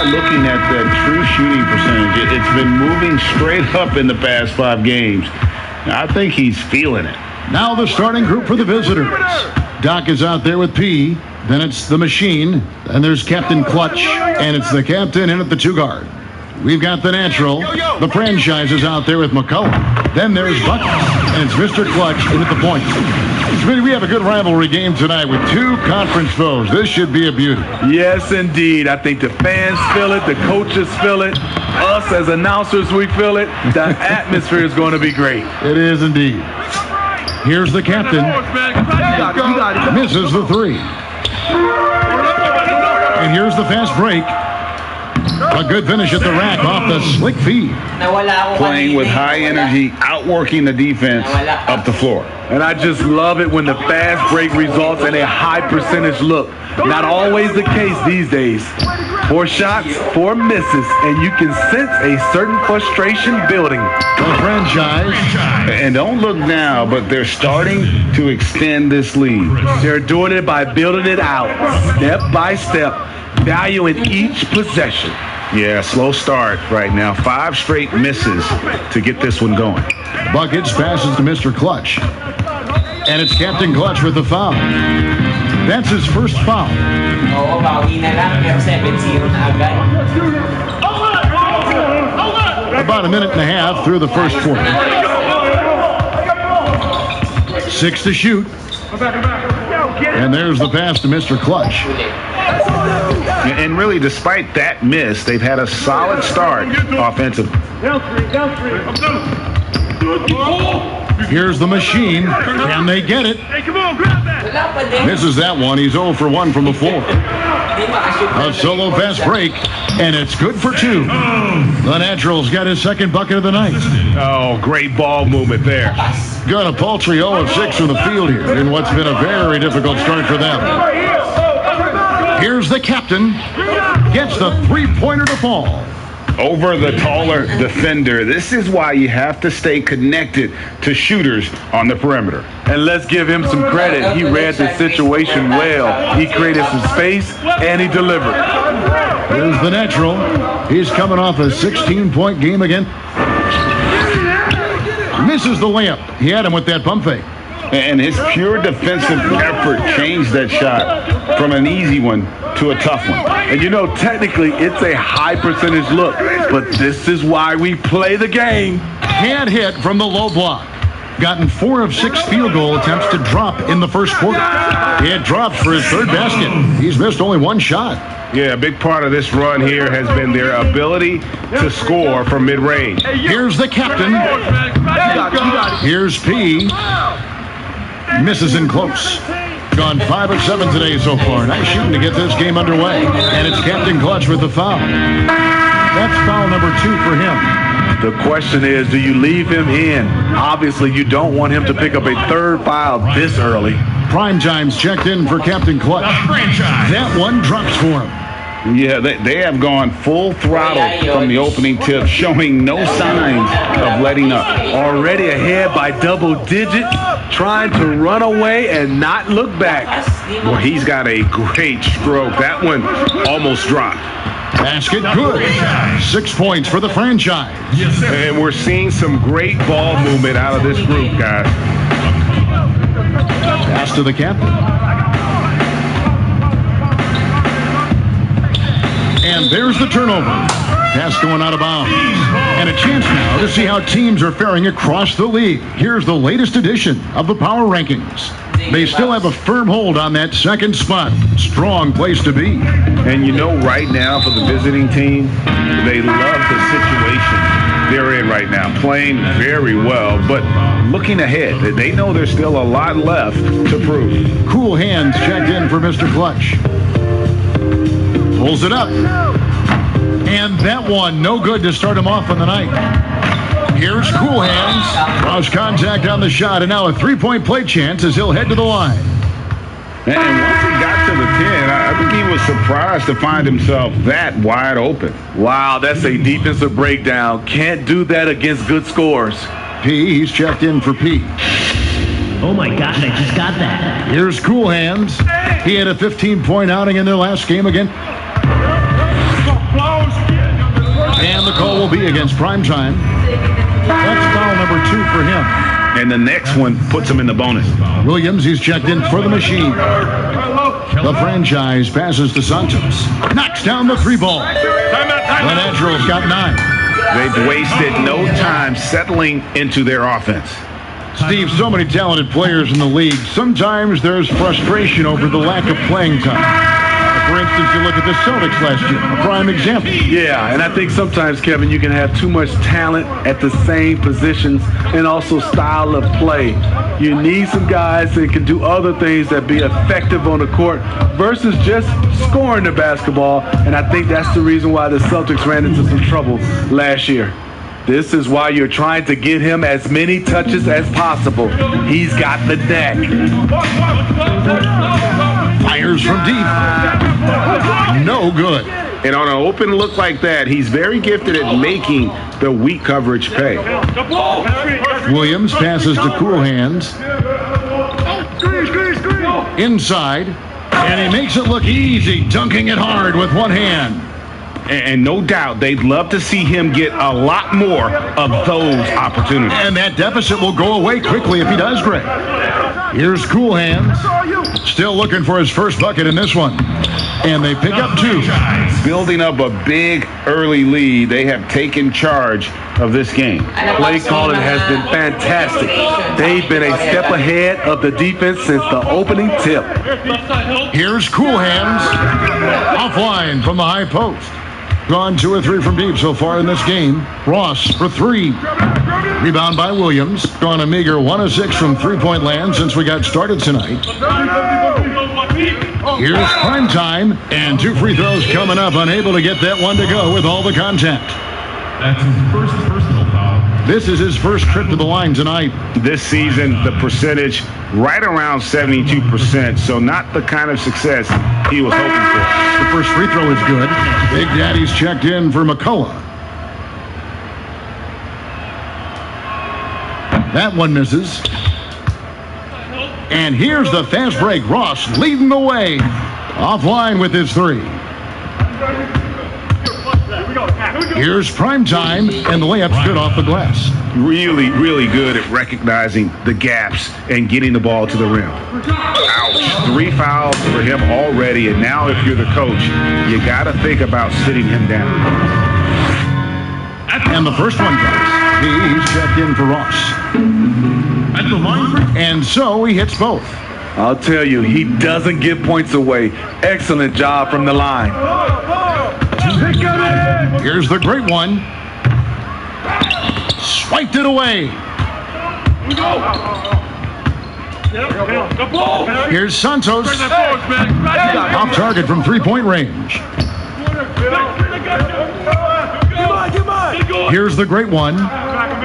Looking at that true shooting percentage, it's been moving straight up in the past 5 games. I think he's feeling it. Now the starting group for the visitors. Doc is out there with P. Then it's the machine. And there's Captain Clutch. And it's the captain in at the 2 guard. We've got the natural. The franchise is out there with McCullough. Then there's Buck. And it's Mr. Clutch in at the point. We have a good rivalry game tonight with 2 conference foes. This should be a beauty. Yes, indeed. I think the fans feel it. The coaches feel it. Us as announcers, we feel it. The atmosphere is going to be great. It is indeed. Here's the captain. Misses the 3. And here's the fast break. A good finish at the rack off the slick feed. Playing with high energy, outworking the defense up the floor. And I just love it when the fast break results in a high percentage look. Not always the case these days. 4 shots, 4 misses, and you can sense a certain frustration building. The franchise. And don't look now, but they're starting to extend this lead. They're doing it by building it out, step by step, valuing each possession. Yeah, slow start right now. 5 straight misses to get this one going. Buckets passes to Mr. Clutch. And it's Captain Clutch with the foul. That's his first foul. About a minute and a half through the first quarter. 6 to shoot. And there's the pass to Mr. Clutch. And really, despite that miss, they've had a solid start offensively. Here's the machine. Can they get it? Misses that one. He's 0 for 1 from the floor. A solo fast break, and it's good for 2. The Natural's got his second bucket of the night. Oh, great ball movement there. Got a paltry 0 of 6 from the field here in what's been a very difficult start for them. Here's the captain. Gets the 3-pointer to fall. Over the taller defender. This is why you have to stay connected to shooters on the perimeter. And let's give him some credit. He read the situation well. He created some space, and he delivered. Here's the Natural. He's coming off a 16-point game again. Misses the layup. He had him with that pump fake. And his pure defensive effort changed that shot from an easy one to a tough one. And you know, technically, it's a high percentage look, but this is why we play the game. Can't hit from the low block. Gotten 4 of 6 field goal attempts to drop in the first quarter. It drops for his 3rd basket. He's missed only 1 shot. Yeah, a big part of this run here has been their ability to score from mid-range. Here's the captain. Here's P. Misses in close. Gone 5 of 7 today so far. Nice shooting to get this game underway. And it's Captain Clutch with the foul. That's foul number 2 for him. The question is, do you leave him in? Obviously, you don't want him to pick up a 3rd foul this early. Prime time's checked in for Captain Clutch. That one drops for him. Yeah, they have gone full throttle from the opening tip, showing no signs of letting up. Already ahead by double digits, trying to run away and not look back. Well, he's got a great stroke. That one almost dropped. Basket good. 6 points for the franchise. And we're seeing some great ball movement out of this group, guys. Pass to the captain. And there's the turnover. Pass going out of bounds. And a chance now to see how teams are faring across the league. Here's the latest edition of the Power Rankings. They still have a firm hold on that 2nd spot. Strong place to be. And you know, right now for the visiting team, they love the situation they're in right now. Playing very well, but looking ahead, they know there's still a lot left to prove. Cool hands checked in for Mr. Clutch. Pulls it up. And that one, no good to start him off on the night. Here's Cool Hands. Draws contact on the shot, and now a 3-point play chance as he'll head to the line. And once he got to the 10, I think he was surprised to find himself that wide open. Wow, that's a defensive breakdown. Can't do that against good scores. P, he's checked in for P. Oh my gosh, I just got that. Here's Cool Hands. He had a 15-point outing in their last game again. call will be against Primetime. That's foul number 2 for him. And the next one puts him in the bonus. Williams, he's checked in for the machine. The franchise passes to Santos. Knocks down the 3-ball. The Naturals got 9. They've wasted no time settling into their offense. Steve, so many talented players in the league. Sometimes there's frustration over the lack of playing time. For instance, you look at the Celtics last year, a prime example. Yeah, and I think sometimes, Kevin, you can have too much talent at the same positions and also style of play. You need some guys that can do other things that be effective on the court versus just scoring the basketball, and I think that's the reason why the Celtics ran into some trouble last year. This is why you're trying to get him as many touches as possible. He's got the knack. Fires from deep. No good. And on an open look like that, he's very gifted at making the weak coverage pay. Williams passes to Cool Hands. Inside. And he makes it look easy, dunking it hard with one hand. And no doubt they'd love to see him get a lot more of those opportunities. And that deficit will go away quickly if he does great. Here's Cool Hands. Still looking for his first bucket in this one. And they pick up 2. Building up a big early lead, they have taken charge of this game. Play calling has been fantastic. They've been a step ahead of the defense since the opening tip. Here's Cool Hands. Offline from the high post. Gone 2 or 3 from deep so far in this game. Ross for 3. Rebound by Williams. Gone a meager 1 of 6 from three-point land since we got started tonight. Here's Primetime, and 2 free throws coming up. Unable to get that one to go with all the contact. That's his first personal foul. This is his first trip to the line tonight. This season, the percentage right around 72%, so not the kind of success he was hoping for. The first free throw is good. Big Daddy's checked in for McCullough. That one misses. And here's the fast break. Ross leading the way. Offline with his 3. Here's Primetime, and the layup's good off the glass. Really, really good at recognizing the gaps and getting the ball to the rim. Ouch. 3 fouls for him already, and now if you're the coach, you got to think about sitting him down. And the first one goes. He's checked in for Ross. At the line, and so he hits both. I'll tell you, he doesn't give points away. Excellent job from the line. Here's the great one. Swiped it away. Here's Santos. Off target from three-point range. Here's the great one.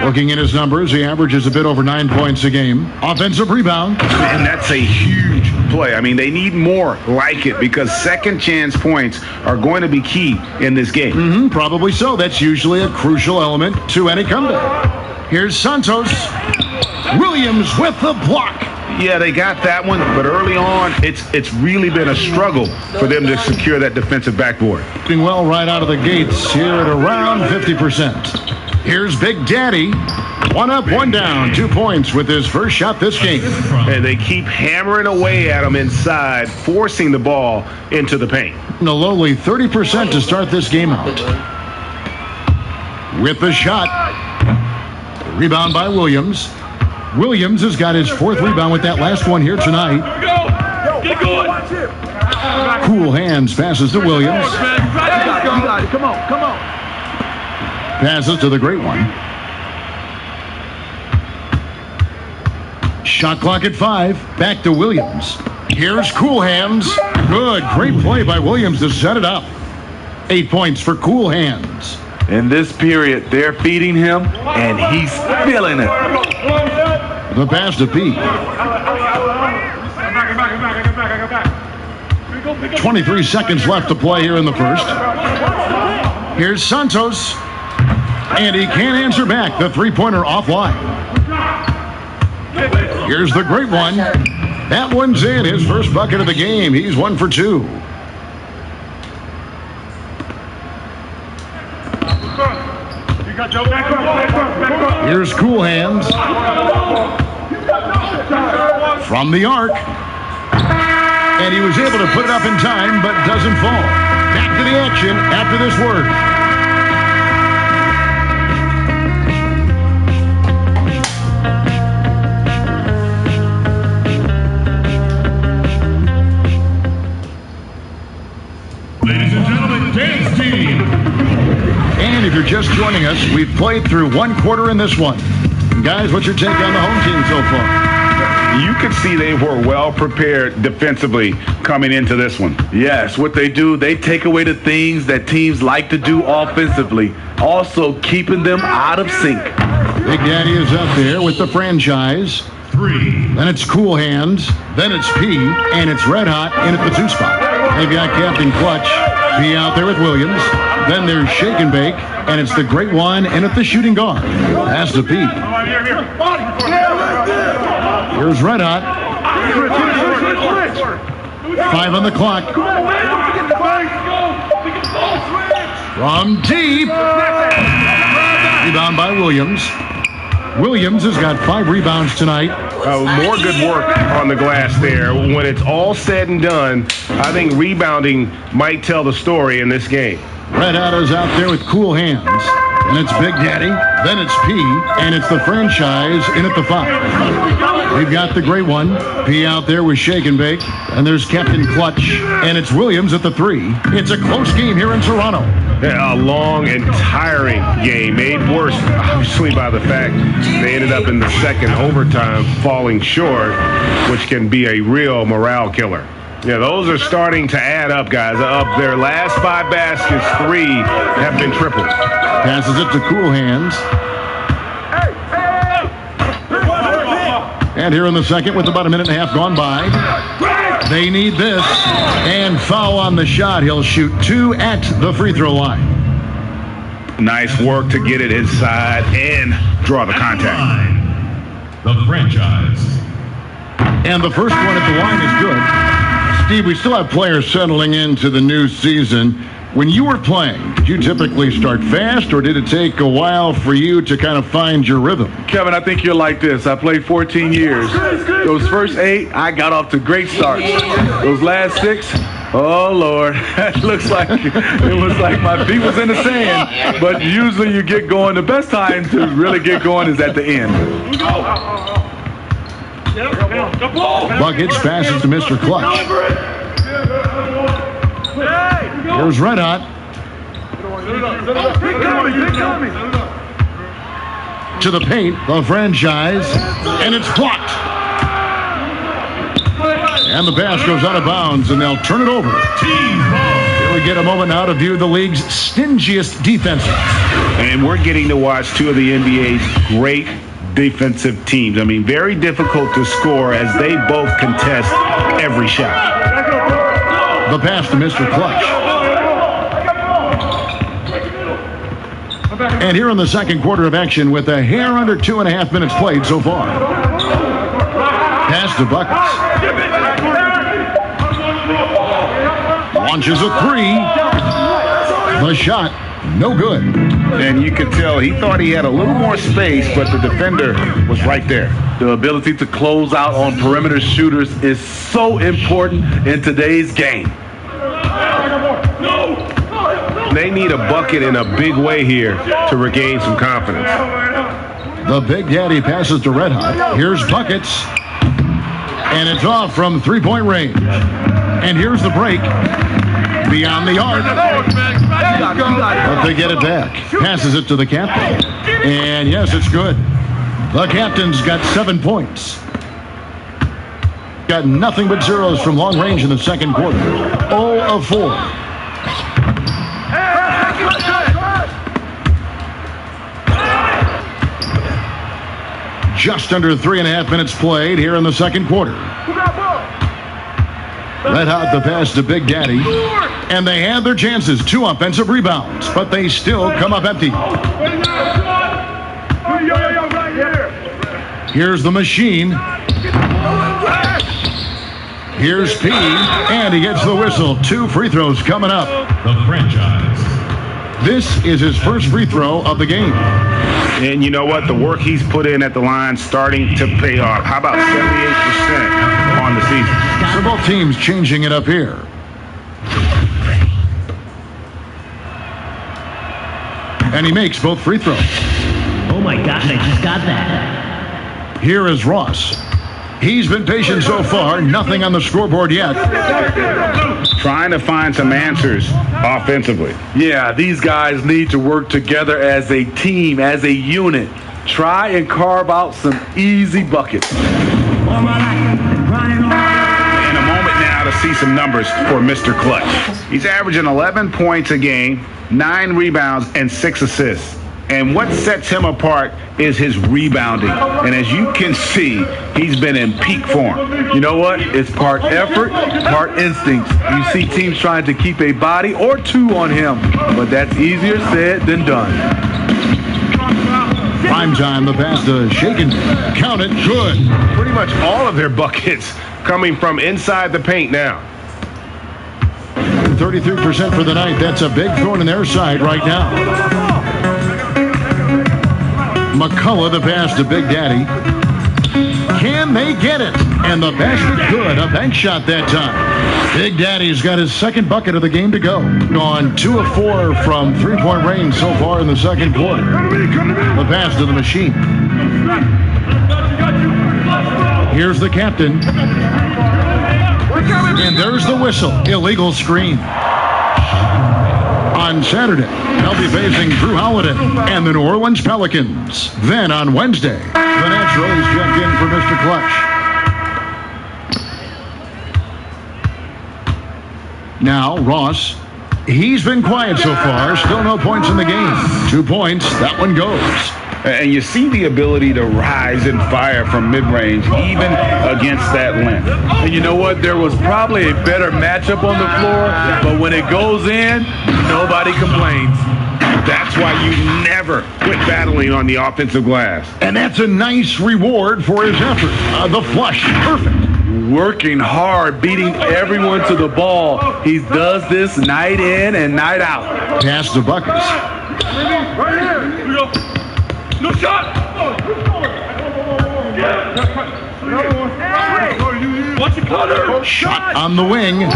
Looking at his numbers, he averages a bit over 9 points a game. Offensive rebound. And that's a huge play. I mean, they need more like it because second chance points are going to be key in this game. Probably so. That's usually a crucial element to any comeback. Here's Santos. Williams with the block. Yeah, they got that one, but early on, it's really been a struggle for them to secure that defensive backboard. Doing well right out of the gates here at around 50%. Here's Big Daddy. 1 up, 1 down. 2 points with his first shot this game. And they keep hammering away at him inside, forcing the ball into the paint. And a lowly 30% to start this game out. With the shot. Rebound by Williams. Williams has got his 4th rebound with that last one here tonight. Cool Hands passes to Williams. Come on. Passes to the great one. Shot clock at 5. Back to Williams. Here's Cool Hands. Good. Great play by Williams to set it up. 8 points for Cool Hands. In this period, they're feeding him, and he's feeling it. The pass to P. 23 seconds left to play here in the first. Here's Santos. And he can't answer back. The three-pointer offline. Here's the great one. That one's in. His first bucket of the game. He's 1 for 2. Here's Cool Hands. From the arc. And he was able to put it up in time, but doesn't fall. Back to the action after this word. Ladies and gentlemen, dance team. And if you're just joining us, we've played through one quarter in this one. Guys, what's your take on the home team so far? You could see they were well prepared defensively coming into this one. Yes, what they do, they take away the things that teams like to do offensively, also keeping them out of sync. Big Daddy is up there with the franchise. 3. Then it's Cool Hands. Then it's P. And it's Red Hot in at the 2 spot. They've got Captain Clutch. P out there with Williams. Then there's Shake and Bake. And it's the Great One in at the shooting guard. Pass to P. Here's Red Hot. 5 on the clock. From deep. Rebound by Williams. Williams has got 5 rebounds tonight. More good work on the glass there. When it's all said and done, I think rebounding might tell the story in this game. Red Hot is out there with Cool Hands. And it's Big Daddy. Then it's P. And it's the franchise in at the 5. We've got the Great One. P out there with Shake and Bake. And there's Captain Clutch. And it's Williams at the 3. It's a close game here in Toronto. A long and tiring game, made worse, obviously, by the fact they ended up in the second overtime falling short, which can be a real morale killer. Yeah, those are starting to add up, guys. Of their last 5 baskets, 3 have been tripled. Passes it to Cool Hands. And here in the second, with about a minute and a half gone by, they need this. And foul on the shot. He'll shoot 2 at the free throw line. Nice work to get it inside and draw the contact. The franchise. And the first one at the line is good. Steve, we still have players settling into the new season. When you were playing, did you typically start fast, or did it take a while for you to kind of find your rhythm? Kevin, I think you're like this. I played 14 years. Those first 8, I got off to great starts. Those last 6, oh, Lord, it was like my feet was in the sand. But usually you get going. The best time to really get going is at the end. Buckets passes to Mr. Clutch. Here's Red Hot. To the paint, the franchise, and it's blocked. And the pass goes out of bounds, and they'll turn it over. Here we get a moment now to view the league's stingiest defenses. And we're getting to watch 2 of the NBA's great defensive teams. I mean, very difficult to score as they both contest every shot. The pass to Mr. Clutch. And here in the second quarter of action with a hair under 2.5 minutes played so far. Pass to Buckets. Launches a 3. The shot, no good. And you could tell he thought he had a little more space, but the defender was right there. The ability to close out on perimeter shooters is so important in today's game. They need a bucket in a big way here to regain some confidence. The Big Daddy passes to Red Hot. Here's Buckets. And it's off from 3-point range. And here's the break. Beyond the arc. But they get it back. Passes it to the captain. And yes, it's good. The captain's got 7 points. Got nothing but zeros from long range in the second quarter. 0 of 4. Just under 3.5 minutes played here in the second quarter. Red Hot the pass to Big Daddy. And they had their chances. 2 offensive rebounds. But they still come up empty. Here's the machine. Here's P. And he gets the whistle. 2 free throws coming up. The franchise. This is his first free throw of the game. And you know what? The work he's put in at the line starting to pay off. How about 78% on the season? So both teams changing it up here. And he makes both free throws. Oh my gosh, I just got that. Here is Ross. He's been patient so far. Nothing on the scoreboard yet. Trying to find some answers offensively. Yeah, these guys need to work together as a team, as a unit. Try and carve out some easy buckets. In a moment now to see some numbers for Mr. Clutch. He's averaging 11 points a game, 9 rebounds, and 6 assists. And what sets him apart is his rebounding. And as you can see, he's been in peak form. You know what? It's part effort, part instinct. You see teams trying to keep a body or two on him, but that's easier said than done. Prime time, the pass to Shaken. Count it, good. Pretty much all of their buckets coming from inside the paint now. 33% for the night. That's a big thorn in their side right now. McCullough, the pass to Big Daddy. Can they get it? And the basket good. A bank shot that time. Big Daddy's got his second bucket of the game to go. Gone 2 of 4 from three-point range so far in the second quarter. The pass to the machine. Here's the captain. And there's the whistle. Illegal screen. On Saturday, they'll be facing Drew Holiday and the New Orleans Pelicans. Then on Wednesday, the Natural is checked in for Mr. Clutch. Now, Ross. He's been quiet so far. Still no points in the game. 2 points. That one goes. And you see the ability to rise and fire from mid-range, even against that length. And you know what? There was probably a better matchup on the floor, but when it goes in, nobody complains. That's why you never quit battling on the offensive glass. And that's a nice reward for his effort. The flush. Perfect. Working hard, beating everyone to the ball. He does this night in and night out. Pass to Buckets. No shot! Watch it, Connor! Shot on the wing.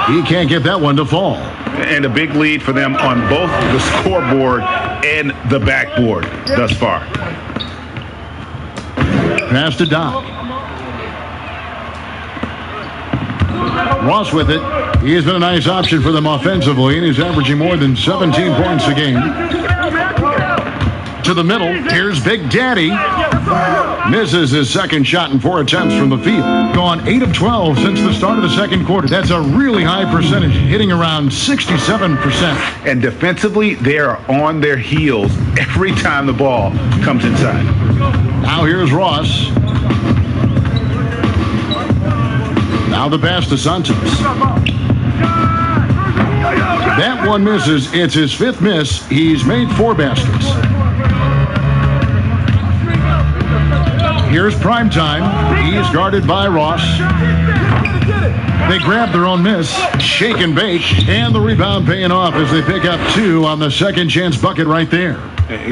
He can't get that one to fall. And a big lead for them on both the scoreboard and the backboard thus far. Pass to Doc. Ross with it. He has been a nice option for them offensively, and he's averaging more than 17 points a game. To the middle, here's Big Daddy. Misses his second shot in 4 attempts from the field. Gone 8 of 12 since the start of the second quarter. That's a really high percentage, hitting around 67%. And defensively, they are on their heels every time the ball comes inside. Now here's Ross. Now the pass to Santos. That one misses. It's his 5th miss. He's made 4 baskets. Here's prime time. He's guarded by Ross. They grab their own miss. Shake and bake. And the rebound paying off as they pick up 2 on the second chance bucket right there.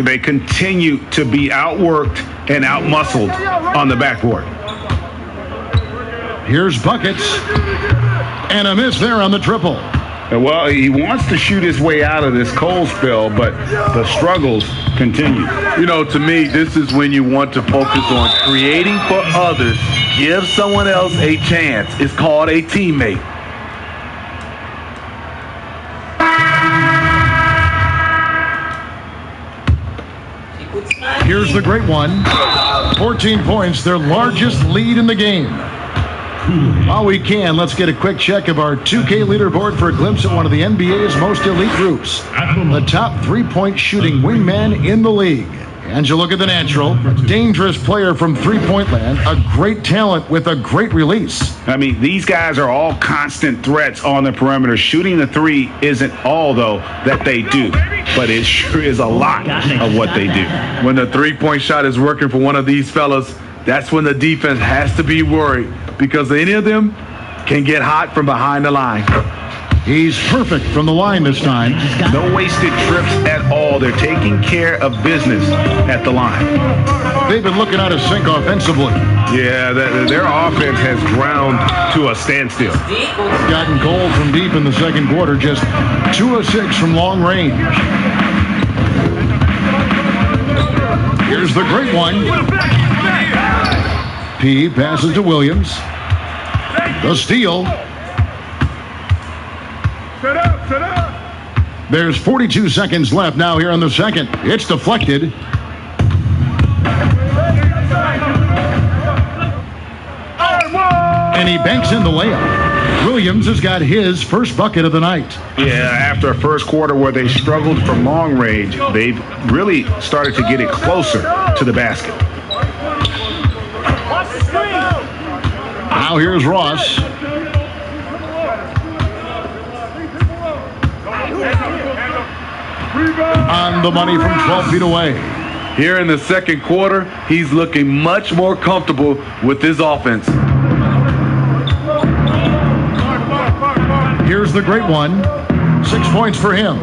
They continue to be outworked and outmuscled on the backboard. Here's Buckets. And a miss there on the triple. Well, he wants to shoot his way out of this cold spell, but the struggles continue. You know, to me, this is when you want to focus on creating for others. Give someone else a chance. It's called a teammate. Here's the great one. 14 points, their largest lead in the game. While we can, let's get a quick check of our 2K leaderboard for a glimpse at one of the NBA's most elite groups. The top three-point shooting wingman in the league. And you look at the natural, dangerous player from three-point land, a great talent with a great release. I mean, these guys are all constant threats on the perimeter. Shooting the three isn't all, though, that they do, but it sure is a lot of what they do. When the three-point shot is working for one of these fellas, that's when the defense has to be worried, because any of them can get hot from behind the line. He's perfect from the line this time. No wasted trips at all. They're taking care of business at the line. They've been looking out of sync offensively. Yeah, their offense has ground to a standstill. Gotten cold from deep in the second quarter, just 2 of 6 from long range. Here's the great one. P passes to Williams. The steal. There's 42 seconds left now here in the second. It's deflected. And he banks in the layup. Williams has got his first bucket of the night. Yeah, after a first quarter where they struggled from long range, they've really started to get it closer to the basket. Now here's Ross. On the money from 12 feet away. Here in the second quarter, he's looking much more comfortable with his offense. Here's the great one. 6 points for him.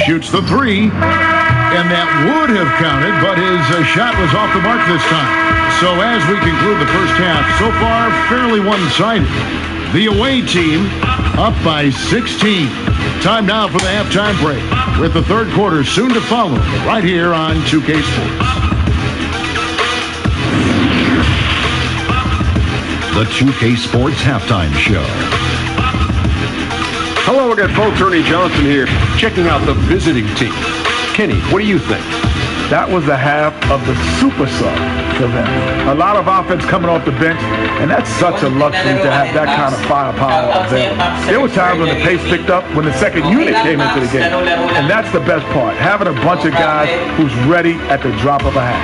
Shoots the three. And that would have counted, but his shot was off the mark this time. So as we conclude the first half, so far fairly one-sided. The away team up by 16. Time now for the halftime break, with the third quarter soon to follow right here on 2K Sports. The 2K Sports Halftime Show. Hello again, folks. Ernie Johnson here, checking out the visiting team. Kenny, what do you think? That was the half of the super sub for them. A lot of offense coming off the bench, and that's such a luxury to have that kind of firepower available. There were times when the pace picked up when the second unit came into the game, and that's the best part, having a bunch of guys who's ready at the drop of a hat.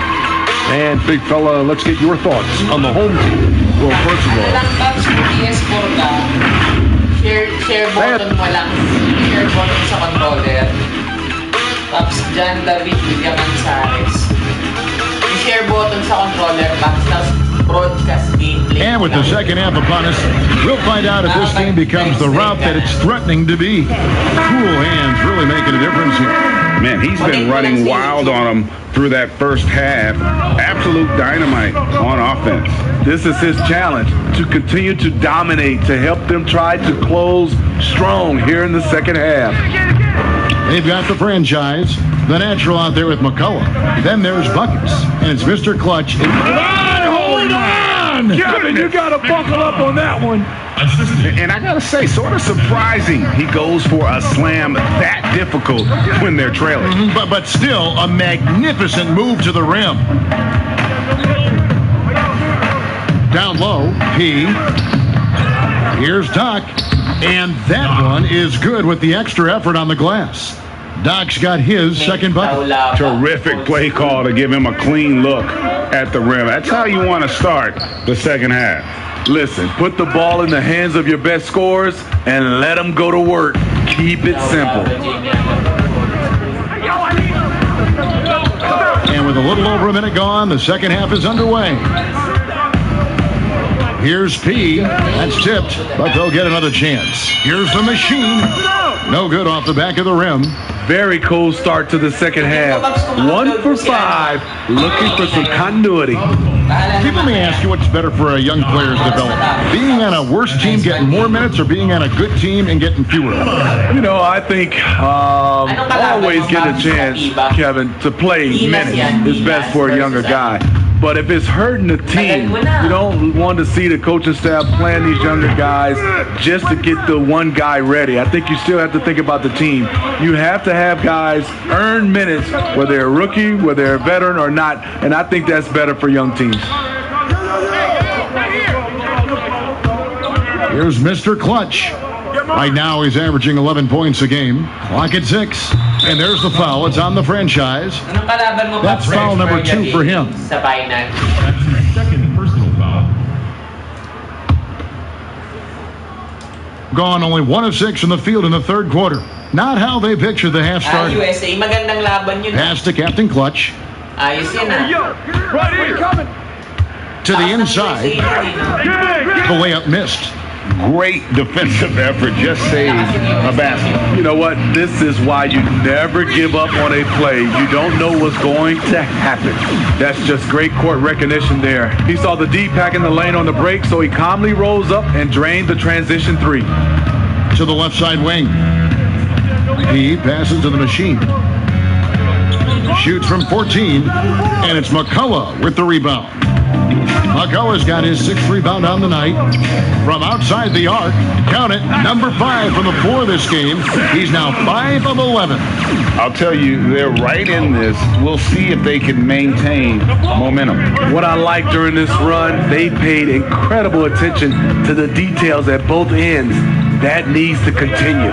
And big fella, let's get your thoughts on the home team. Well, first of all, share button mo lang, share button sa controller. Tapos dyan, David, William Ansares. Yung share button sa controller, tapos broadcast gameplay. And with the second half upon us, we'll find out if this team becomes the route that it's threatening to be. Cool hands really making a difference here. Man, he's been running wild on them through that first half. Absolute dynamite on offense. this is his challenge, to continue to dominate, to help them try to close strong here in the second half. They've got the franchise, the natural out there with McCullough. Then there's Buckets, and it's Mr. Clutch. Hold on! Kevin, you got to buckle up on that one. And I got to say, sort of surprising he goes for a slam that difficult when they're trailing. But still, a magnificent move to the rim. Down low, here's Doc. And that one is good with the extra effort on the glass. Doc's got his second bucket. Terrific play call to give him a clean look at the rim. That's how you want to start the second half. Listen, put the ball in the hands of your best scorers and let them go to work. Keep it simple. And with a little over a minute gone, the second half is underway. Here's P. That's tipped, but they'll get another chance. Here's the machine. No good off the back of the rim. Very cool start to the second half. 1 for 5, looking for some continuity. Steve, let me ask you, what's better for a young player's development? Being on a worse team getting more minutes, or being on a good team and getting fewer? You know, I think always get a chance, Kevin, to play minutes is best for a younger guy. But if it's hurting the team, you don't want to see the coaching staff playing these younger guys just to get the one guy ready. I think you still have to think about the team. You have to have guys earn minutes, whether they're a rookie, whether they're a veteran or not, and I think that's better for young teams. Here's Mr. Clutch. Right now he's averaging 11 points a game. Clock at 6. And there's the foul. It's on the franchise. That's foul number 2 for him. That's his second personal foul. Gone only 1 of 6 in the field in the third quarter. Not how they pictured the half started. USA, magandang laban yun. Pass to Captain Clutch. Ayos yun To the inside. The layup missed. great defensive effort, just saved a basket. You know what? This is why you never give up on a play. You don't know what's going to happen. That's just great court recognition there. He saw the D pack in the lane on the break, so he calmly rose up and drained the transition three. To the left side wing. He passes to the machine. Shoots from 14, and it's McCullough with the rebound. McCullough's got his 6th rebound on the night. From outside the arc, count it, number 5 from the floor this game. He's now 5 of 11. I'll tell you, they're right in this. We'll see if they can maintain momentum. What I like during this run, they paid incredible attention to the details at both ends. That needs to continue.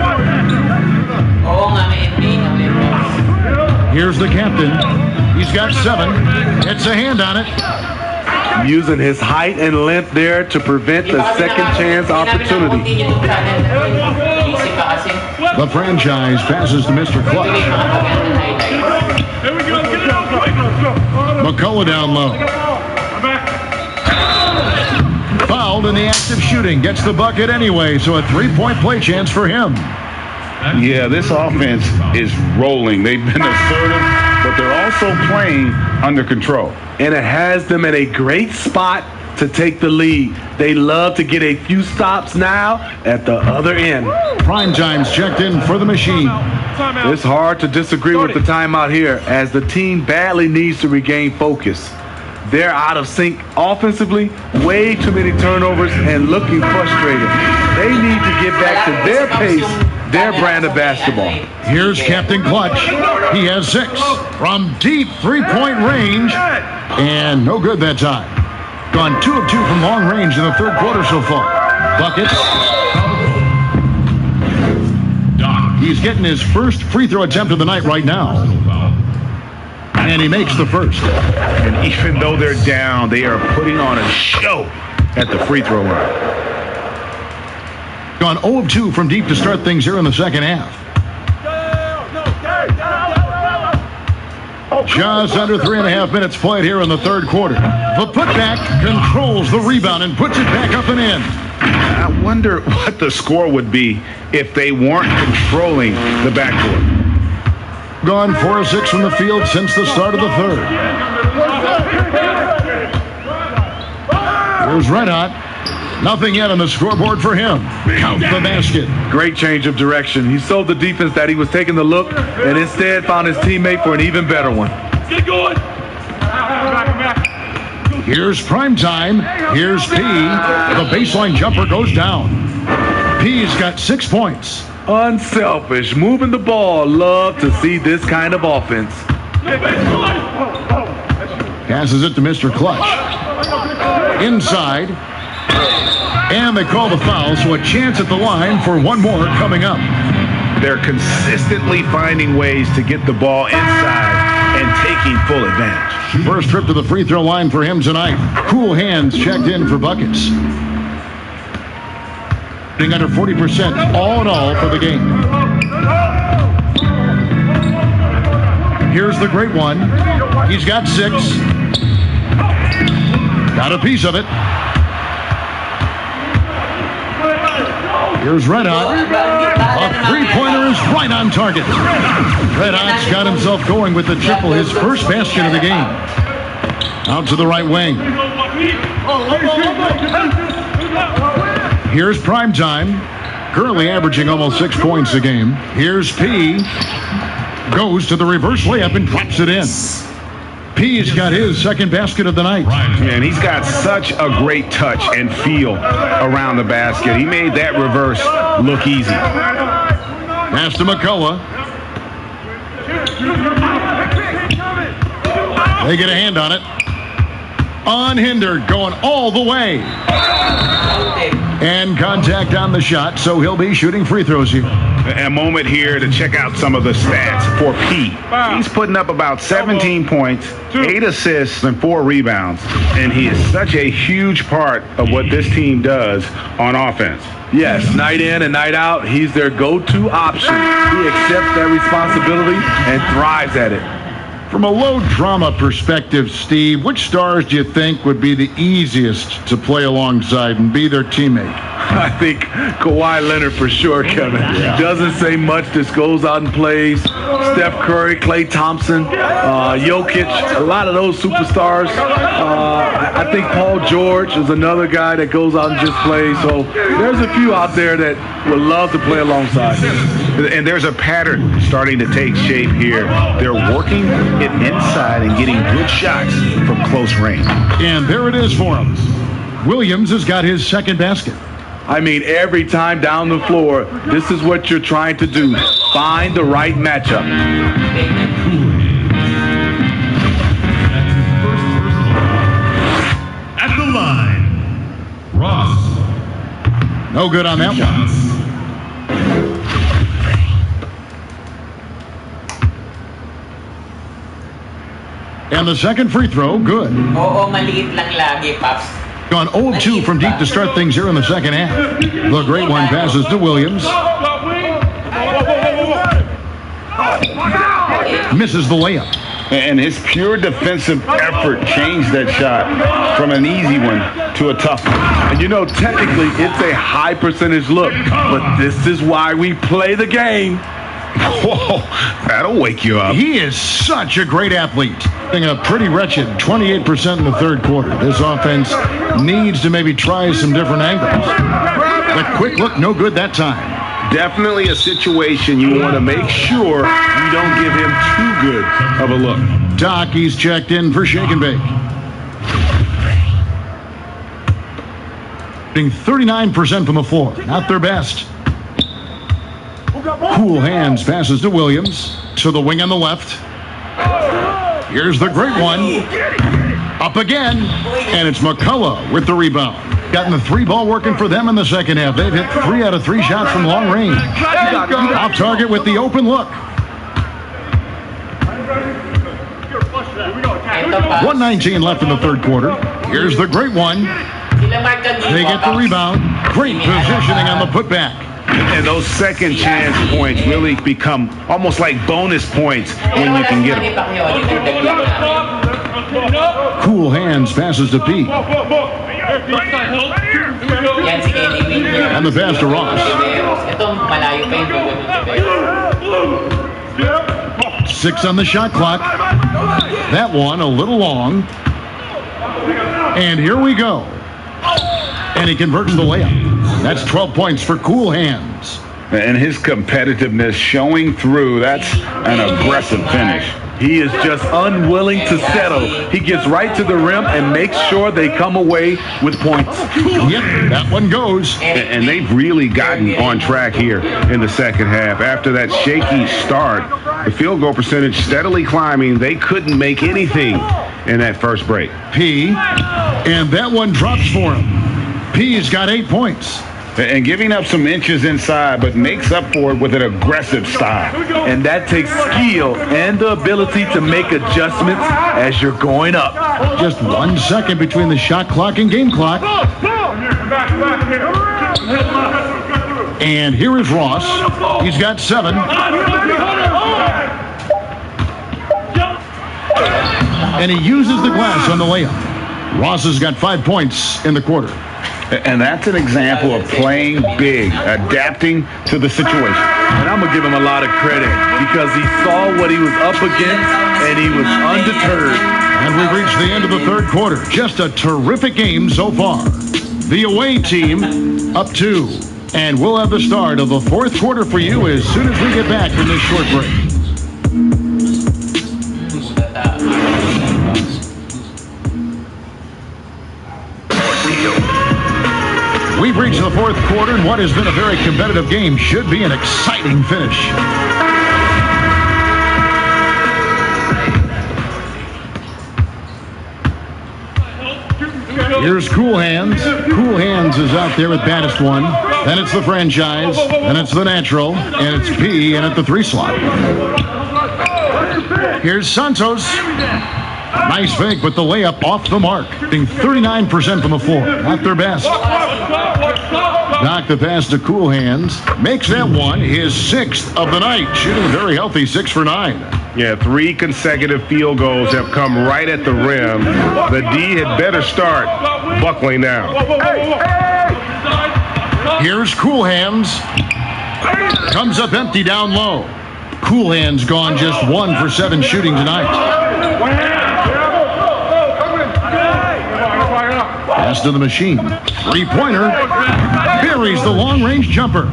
Here's the captain. He's got 7. It's a hand on it. Using his height and length there to prevent the second chance opportunity. The franchise passes to Mr. Clutch. McCullough down low. Fouled in the act of shooting. Gets the bucket anyway, so a 3-point play chance for him. Yeah, this offense is rolling. They've been assertive, but they're also playing under control. And it has them in a great spot to take the lead. They love to get a few stops now at the other end. Prime time's checked in for the machine. It's hard to disagree with the timeout here, as the team badly needs to regain focus. They're out of sync offensively, way too many turnovers, and looking frustrated. They need to get back to their pace, their brand of basketball. Here's Captain Clutch. He has 6 from deep 3-point range, and no good that time. Gone 2 of 2 from long range in the 3rd quarter so far. Buckets. He's getting his first free throw attempt of the night right now. And he makes the first. And even though they're down, they are putting on a show at the free throw line. Gone 0 of 2 from deep to start things here in the second half. Just under 3.5 minutes played here in the 3rd quarter. The putback controls the rebound and puts it back up and in. I wonder what the score would be if they weren't controlling the backcourt. Gone 4 of 6 from the field since the start of the 3rd. Here's Red Hot. Nothing yet on the scoreboard for him. Count the basket. Great change of direction. He sold the defense that he was taking the look and instead found his teammate for an even better one. Get going. Here's prime time. Here's P. The baseline jumper goes down. P's got 6 points. Unselfish, moving the ball. Love to see this kind of offense. Passes it to Mr. Clutch. Inside. And they call the foul, so a chance at the line for one more coming up. They're consistently finding ways to get the ball inside and taking full advantage. First trip to the free throw line for him tonight. Cool hands checked in for buckets. Under 40% all in all for the game. Here's the great one. He's got 6. Got a piece of it. Here's Red Hot. A three-pointer is right on target. Red Hot's got himself going with the triple, his first basket of the game. Out to the right wing. Here's prime time. Currently averaging almost 6 points a game. Here's P. Goes to the reverse layup and drops it in. P's got his second basket of the night. Man, he's got such a great touch and feel around the basket. He made that reverse look easy. Pass to McCullough. They get a hand on it. Unhindered, going all the way. And contact on the shot, so he'll be shooting free throws here. A moment here to check out some of the stats for P. He's putting up about 17 points, 8 assists, and 4 rebounds. And he is such a huge part of what this team does on offense. Yes, night in and night out, he's their go-to option. He accepts that responsibility and thrives at it. From a low drama perspective, Steve, which stars do you think would be the easiest to play alongside and be their teammate? I think Kawhi Leonard for sure, Kevin. Doesn't say much, just goes out and plays. Steph Curry, Klay Thompson, Jokic, a lot of those superstars. I think Paul George is another guy that goes out and just plays. So there's a few out there that would love to play alongside him. And there's a pattern starting to take shape here. They're working it inside and getting good shots from close range. And there it is for him. Williams has got his second basket. I mean, every time down the floor, this is what you're trying to do. Find the right matchup. At the line, Ross. No good on that one. And the second free throw, good. Oo, maliit lang lagi, Pops. Gone 0-2 from deep to start things here in the second half. The great one passes to Williams. Misses the layup. And his pure defensive effort changed that shot from an easy one to a tough one. And you know, technically, it's a high percentage look, but this is why we play the game. Whoa, that'll wake you up. He is such a great athlete. Being a pretty wretched 28% in the third quarter. This offense needs to maybe try some different angles. The quick look, no good that time. Definitely a situation you want to make sure you don't give him too good of a look. Doc, he's checked in for shake and bake. Being 39% from the floor. Not their best. Cool hands passes to Williams. To the wing on the left. Here's the great one. Up again. And it's McCullough with the rebound. Gotten the three ball working for them in the second half. They've hit 3 out of 3 shots from long range. Off target with the open look. 1:19 left in the third quarter. Here's the great one. They get the rebound. Great positioning on the putback. And those second chance points really become almost like bonus points when you can get them. Cool hands passes to P. And the pass to Ross. 6 on the shot clock. That one a little long. And here we go. And he converts the layup. That's 12 points for Cool Hands. And his competitiveness showing through. That's an aggressive finish. He is just unwilling to settle. He gets right to the rim and makes sure they come away with points. Yep, that one goes. And they've really gotten on track here in the second half. After that shaky start, the field goal percentage steadily climbing. They couldn't make anything in that first break. P, and that one drops for him. P's got 8 points. And giving up some inches inside, but makes up for it with an aggressive style. And that takes skill and the ability to make adjustments as you're going up. Just 1 second between the shot clock and game clock. And here is Ross. He's got 7. And he uses the glass on the layup. Ross has got 5 points in the quarter. And that's an example of playing big, adapting to the situation. And I'm going to give him a lot of credit because he saw what he was up against and he was undeterred. And we've reached the end of the third quarter. Just a terrific game so far. The away team up 2. And we'll have the start of the fourth quarter for you as soon as we get back from this short break. We've reached the fourth quarter, and what has been a very competitive game should be an exciting finish. Here's Cool Hands. Cool Hands is out there with baddest one. Then it's the franchise. Then it's the natural. And it's P in at the 3 slot. Here's Santos. Nice fake, but the layup off the mark. Being 39% from the floor. Not their best. Knock the pass to Cool Hands. Makes that one his 6th of the night. Shooting a very healthy 6 for 9. Yeah, 3 consecutive field goals have come right at the rim. The D had better start buckling now. Here's Cool Hands. Comes up empty down low. Cool Hands gone just 1 for 7 shooting tonight. Pass to the machine. 3-pointer. Buries the long-range jumper.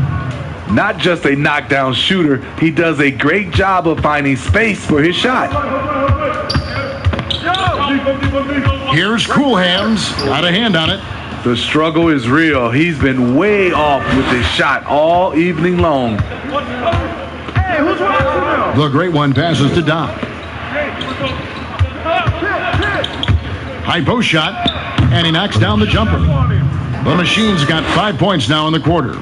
Not just a knockdown shooter, he does a great job of finding space for his shot. Here's Cool Hands. Got a hand on it. The struggle is real. He's been way off with his shot all evening long. The great one passes to Doc. High post shot, and he knocks down the jumper. The Machine's got 5 points now in the quarter.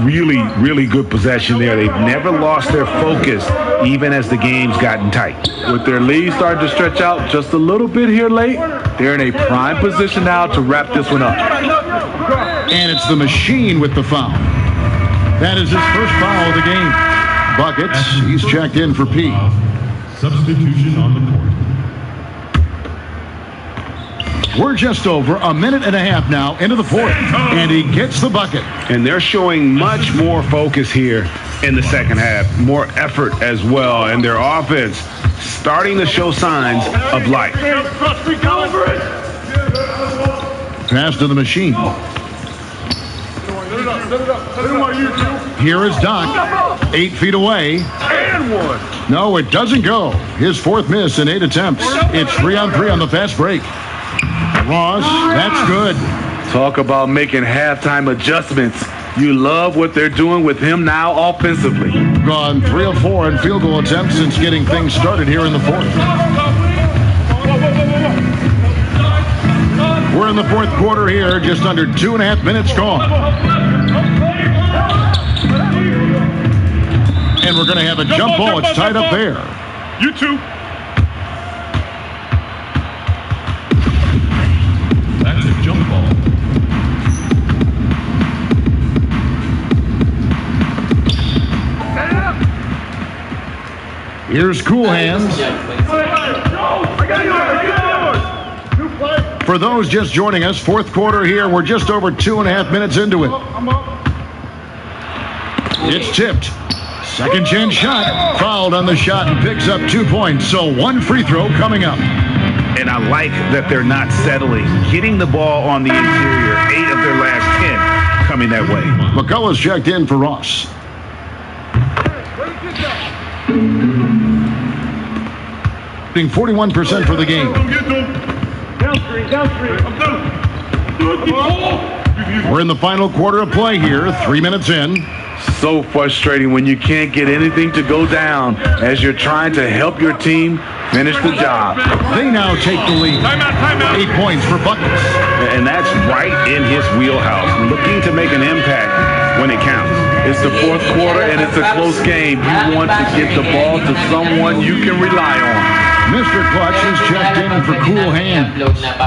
Really, really good possession there. They've never lost their focus, even as the game's gotten tight. With their lead starting to stretch out just a little bit here late, they're in a prime position now to wrap this one up. And it's the Machine with the foul. That is his first foul of the game. Buckets, he's checked in for P. Substitution on the court. We're just over a minute and a half now into the fourth, and he gets the bucket. And they're showing much more focus here in the second half, more effort as well, and their offense starting to show signs of life. Pass to the Machine. Here is Doc, 8 feet away. No, it doesn't go. His 4th miss in 8 attempts. It's 3-on-3 on the fast break. Ross, that's good. Talk about making halftime adjustments. You love what they're doing with him now offensively. Gone 3 of 4 in field goal attempts since getting things started here in the fourth. We're in the fourth quarter here, just under 2.5 minutes gone. And we're going to have a jump ball. It's tied up there. You two. That's a jump ball. Here's Cool Hands. For those just joining us, fourth quarter here. We're just over 2.5 minutes into it. It's tipped. Second chance shot. Fouled on the shot and picks up 2 points. So 1 free throw coming up. And I like that they're not settling. Getting the ball on the interior. 8 of their last 10 coming that way. McCullough's checked in for Ross. 41% for the game. We're in the final quarter of play here. 3 minutes in. So frustrating when you can't get anything to go down as you're trying to help your team finish the job. They now take the lead. 8 points for Buckets. And that's right in his wheelhouse. Looking to make an impact when it counts. It's the fourth quarter and it's a close game. You want to get the ball to someone you can rely on. Mr. Clutch is checked in for Cool Hand.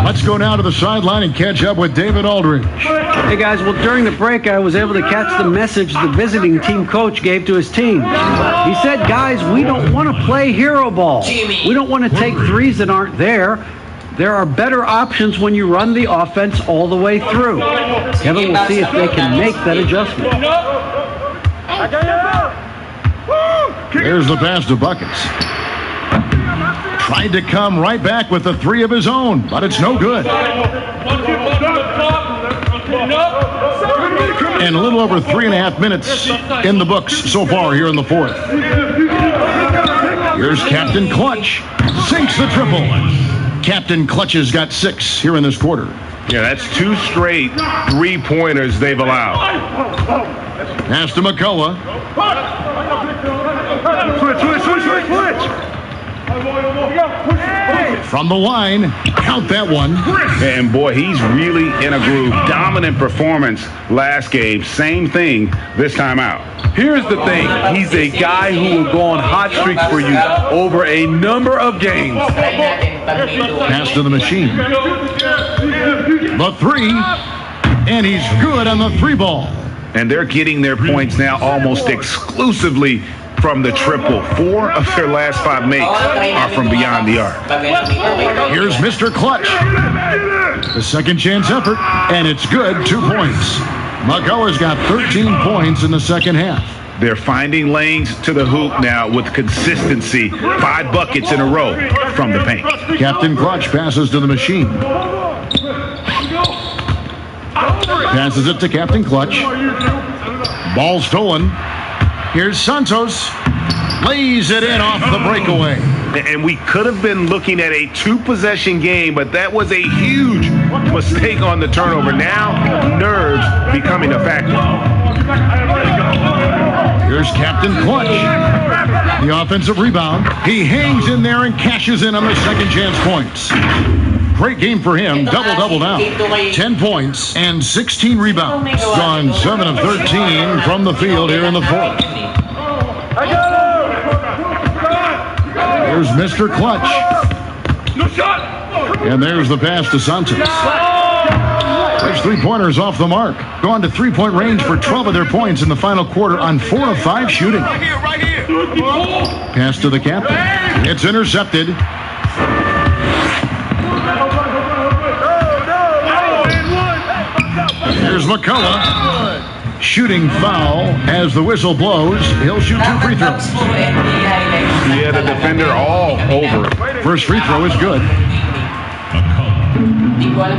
Let's go now to the sideline and catch up with David Aldridge. Hey guys, well during the break I was able to catch the message the visiting team coach gave to his team. He said, guys, we don't want to play hero ball. We don't want to take threes that aren't there. There are better options when you run the offense all the way through. Kevin will see if they can make that adjustment. There's the pass to Buckets. Tried to come right back with the 3 of his own, but it's no good. And a little over 3.5 minutes in the books so far here in the fourth. Here's Captain Clutch. Sinks the triple. Captain Clutch has got 6 here in this quarter. Yeah, that's 2 straight 3-pointers they've allowed. Pass to McCullough. Switch. From the line, count that one. And boy, he's really in a groove. Dominant performance last game. Same thing this time out. Here's the thing. He's a guy who will go on hot streaks for you over a number of games. Pass to the Machine. The 3, and he's good on the 3 ball. And they're getting their points now almost exclusively from the triple. 4 of their last 5 makes are from beyond the arc. Here's Mr. Clutch. The second chance effort, and it's good. 2 points. McCullough's got 13 points in the second half. They're finding lanes to the hoop now with consistency. 5 buckets in a row from the paint. Captain Clutch passes to the machine. Passes it to Captain Clutch. Ball stolen. Here's Santos. Lays it in off the breakaway. And we could have been looking at a 2-possession game, but that was a huge mistake on the turnover. Now, nerves becoming a factor. Here's Captain Clutch. The offensive rebound. He hangs in there and cashes in on the second chance points. Great game for him. Double-double now. 10 points and 16 rebounds. Gone 7 of 13 from the field here in the fourth. Here's Mr. Clutch. And there's the pass to Santos. There's 3-pointers off the mark. Gone to 3-point range for 12 of their points in the final quarter on 4 of 5 shooting. Pass to the captain. It's intercepted. Here's McCullough. Shooting foul as the whistle blows. He'll shoot 2 free throws. Yeah, the defender all over. First free throw is good.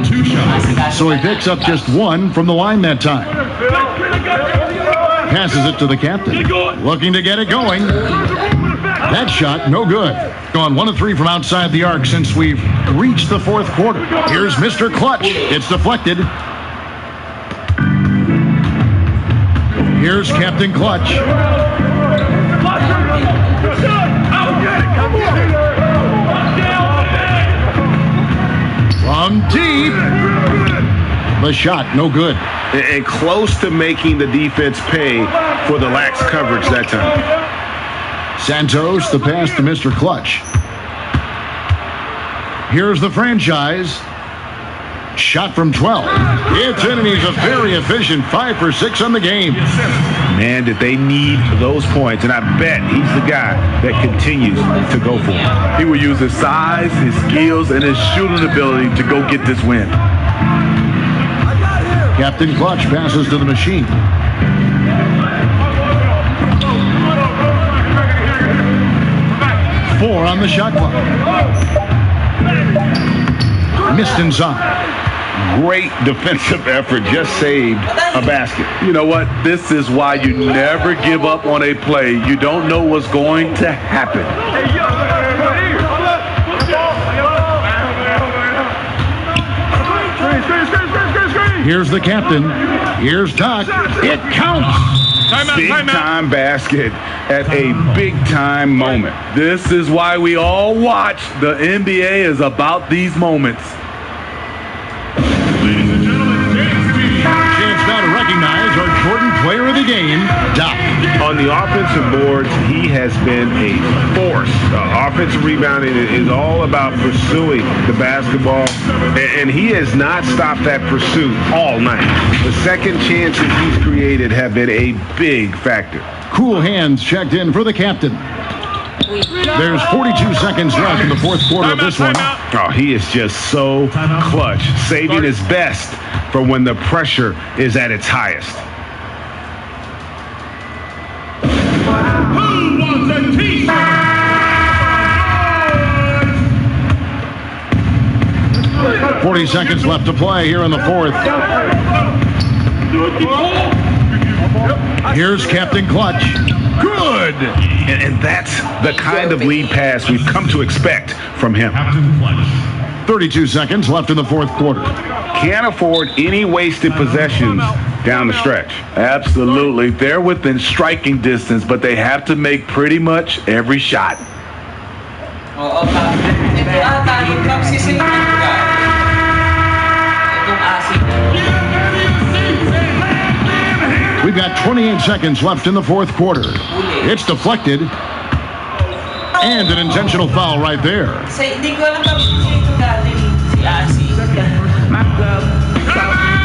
2 shots. So he picks up just 1 from the line that time. Passes it to the captain. Looking to get it going. That shot, no good. Gone 1 of 3 from outside the arc since we've reached the fourth quarter. Here's Mr. Clutch. It's deflected. Here's Captain Clutch. From deep. The shot, no good. And close to making the defense pay for the lax coverage that time. Santos, the pass to Mr. Clutch. Here's the franchise. Shot from 12. It's in, and he's a very efficient 5 for 6 on the game. Man, did they need those points. And I bet he's the guy that continues to go for it. He will use his size, his skills, and his shooting ability to go get this win. Captain Clutch passes to the machine. Four on the shot clock. Missed inside. Great defensive effort. Just saved a basket. You know what? This is why you never give up on a play. You don't know what's going to happen. Here's the captain. Here's Doc. It counts. Big-time basket at a big-time moment. This is why we all watch. The NBA is about these moments. Chance now to recognize our Jordan Player of the Game, Doc. On the offensive boards, he has been a force. Offensive rebounding is all about pursuing the basketball, and he has not stopped that pursuit all night. The second chances he's created have been a big factor. Cool hands checked in for the captain. There's 42 seconds left in the fourth quarter of this one. Oh, he is just so clutch, saving his best for when the pressure is at its highest. Who wants a t-shirt? 40 seconds left to play here in the fourth. Here's Captain Clutch. Good! And that's the kind of lead pass we've come to expect from him. 32 seconds left in the fourth quarter. Can't afford any wasted possessions down the stretch. Absolutely. They're within striking distance, but they have to make pretty much every shot. Oo, ito ata yung kapsisin ko ka. Itong asin. We've got 28 seconds left in the fourth quarter. It's deflected. And an intentional foul right there. Hindi ko alam kung sino ito dati, si Asi. My girl,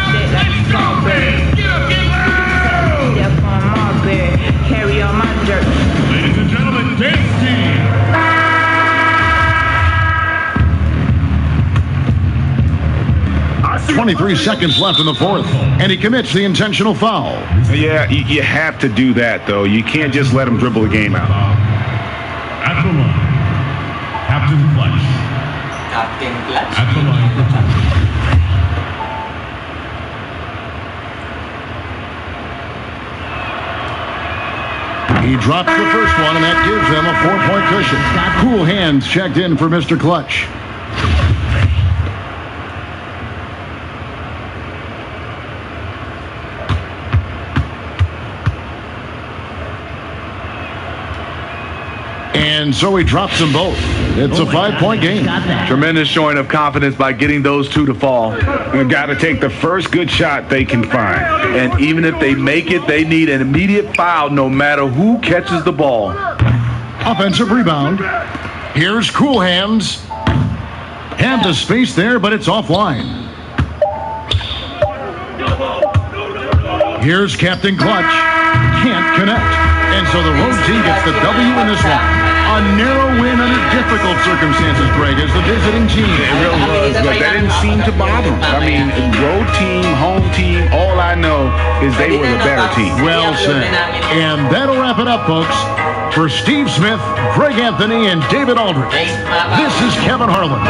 shit like strawberry. Step on Marbury, carry on my dirt. Ladies and gentlemen, dance team. I see 23 seconds left in the fourth, and he commits the intentional foul. Yeah, you have to do that, though. You can't just let him dribble the game out. At the line, Captain Clutch. Captain Clutch. At the line for two. He drops the first one, and that gives them a 4-point cushion. Cool hands checked in for Mr. Clutch. And so he drops them both. It's a 5-point game. Tremendous showing of confidence by getting those two to fall. They've got to take the first good shot they can find. And even if they make it, they need an immediate foul no matter who catches the ball. Offensive rebound. Here's Cool Hands. Had the space there, but it's offline. Here's Captain Clutch. Can't connect. And so the road team gets the W in this one. A narrow win under difficult circumstances, Greg, as the visiting team. It really was, but that didn't seem to bother them. I mean, road team, home team, all I know is they were the better team. Well said. And that'll wrap it up, folks. For Steve Smith, Greg Anthony, and David Aldrich, this is Kevin Harlan.